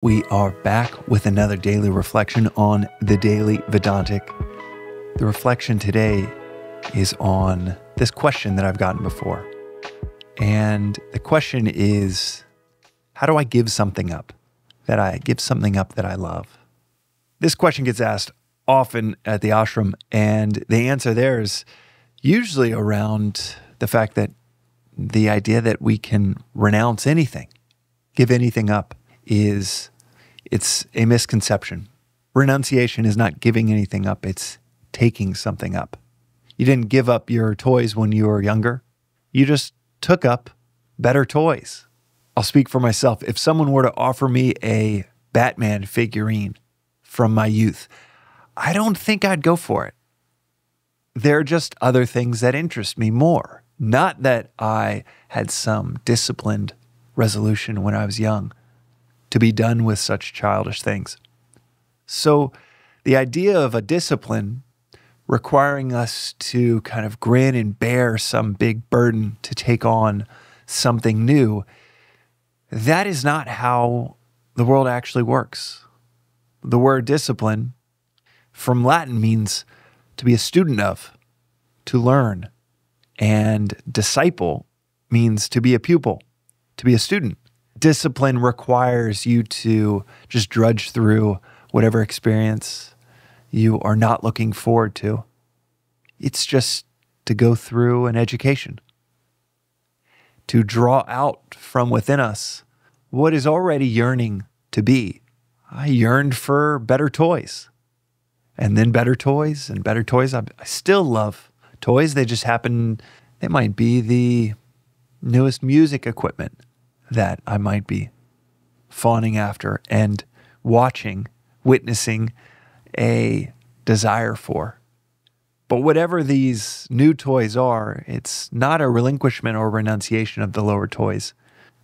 We are back with another daily reflection on the Daily Vedantic. The reflection today is on this question that I've gotten before. And the question is, how do I give something up? That I love? This question gets asked often at the ashram, and the answer there is usually around the fact that the idea that we can renounce anything, give anything up, it's a misconception. Renunciation is not giving anything up, it's taking something up. You didn't give up your toys when you were younger. You just took up better toys. I'll speak for myself. If someone were to offer me a Batman figurine from my youth, I don't think I'd go for it. There are just other things that interest me more. Not that I had some disciplined resolution when I was young to be done with such childish things. So the idea of a discipline requiring us to kind of grin and bear some big burden to take on something new, that is not how the world actually works. The word discipline from Latin means to be a student of, to learn, and disciple means to be a pupil, to be a student. Discipline requires you to just drudge through whatever experience you are not looking forward to. It's just to go through an education, to draw out from within us what is already yearning to be. I yearned for better toys, and then better toys and better toys. I still love toys. They might be the newest music equipment that I might be fawning after and witnessing a desire for. But whatever these new toys are, it's not a relinquishment or renunciation of the lower toys.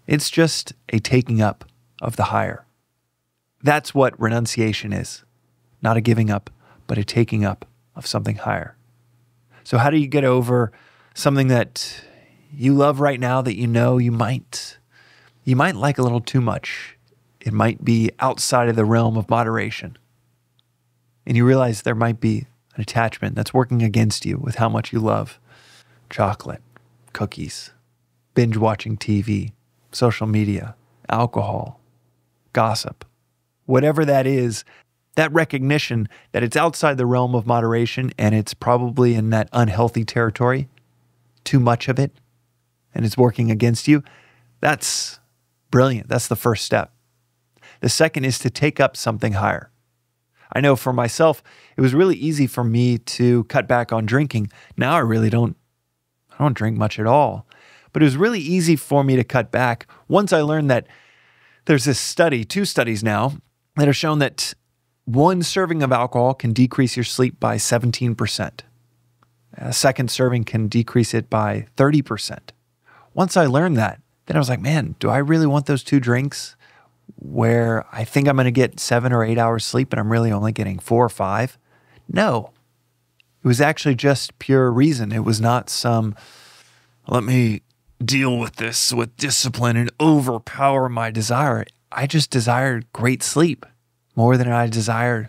It's just a taking up of the higher. That's what renunciation is. Not a giving up, but a taking up of something higher. So how do you get over something that you love right now that you know you might like a little too much? It might be outside of the realm of moderation. And you realize there might be an attachment that's working against you with how much you love chocolate, cookies, binge watching TV, social media, alcohol, gossip. Whatever that is, that recognition that it's outside the realm of moderation and it's probably in that unhealthy territory, too much of it, and it's working against you, that's brilliant. That's the first step. The second is to take up something higher. I know for myself, it was really easy for me to cut back on drinking. Now I don't drink much at all. But it was really easy for me to cut back once I learned that there's two studies now that have shown that one serving of alcohol can decrease your sleep by 17%. A second serving can decrease it by 30%. Once I learned that, then I was like, man, do I really want those 2 drinks where I think I'm going to get 7 or 8 hours sleep and I'm really only getting 4 or 5? No. It was actually just pure reason. It was not let me deal with this with discipline and overpower my desire. I just desired great sleep more than I desired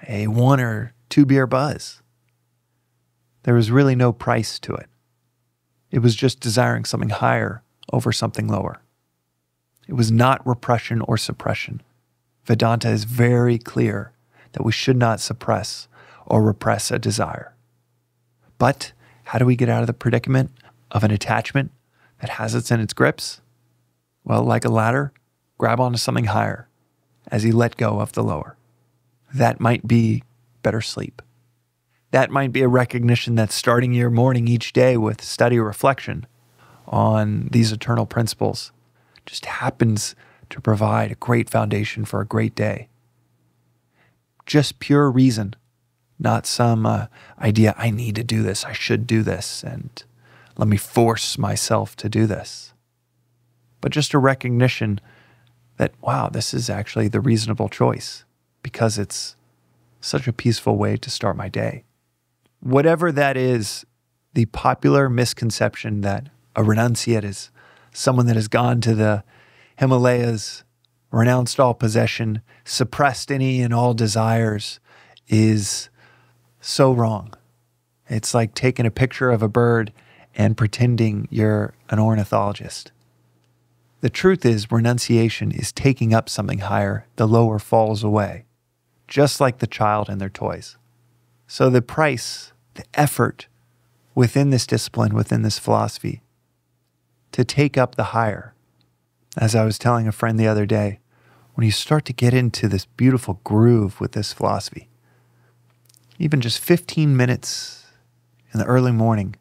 a 1 or 2 beer buzz. There was really no price to it. It was just desiring something higher over something lower. It was not repression or suppression. Vedanta is very clear that we should not suppress or repress a desire. But how do we get out of the predicament of an attachment that has us in its grips? Well, like a ladder, grab onto something higher as you let go of the lower. That might be better sleep. That might be a recognition that starting your morning each day with study or reflection on these eternal principles just happens to provide a great foundation for a great day. Just pure reason, not some idea, I need to do this, I should do this, and let me force myself to do this. But just a recognition that, wow, this is actually the reasonable choice because it's such a peaceful way to start my day. Whatever that is, the popular misconception that a renunciate is someone that has gone to the Himalayas, renounced all possession, suppressed any and all desires is so wrong. It's like taking a picture of a bird and pretending you're an ornithologist. The truth is, renunciation is taking up something higher. The lower falls away, just like the child and their toys. So the price, the effort within this discipline, within this philosophy, to take up the higher. As I was telling a friend the other day, when you start to get into this beautiful groove with this philosophy, even just 15 minutes in the early morning,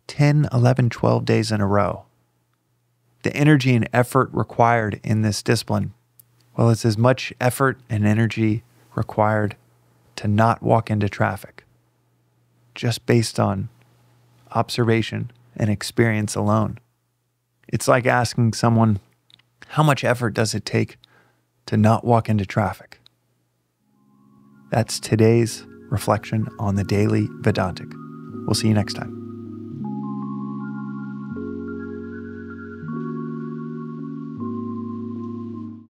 10, 11, 12 days in a row, the energy and effort required in this discipline, well, it's as much effort and energy required to not walk into traffic, just based on observation and experience alone. It's like asking someone, how much effort does it take to not walk into traffic? That's today's reflection on the Daily Vedantic. We'll see you next time.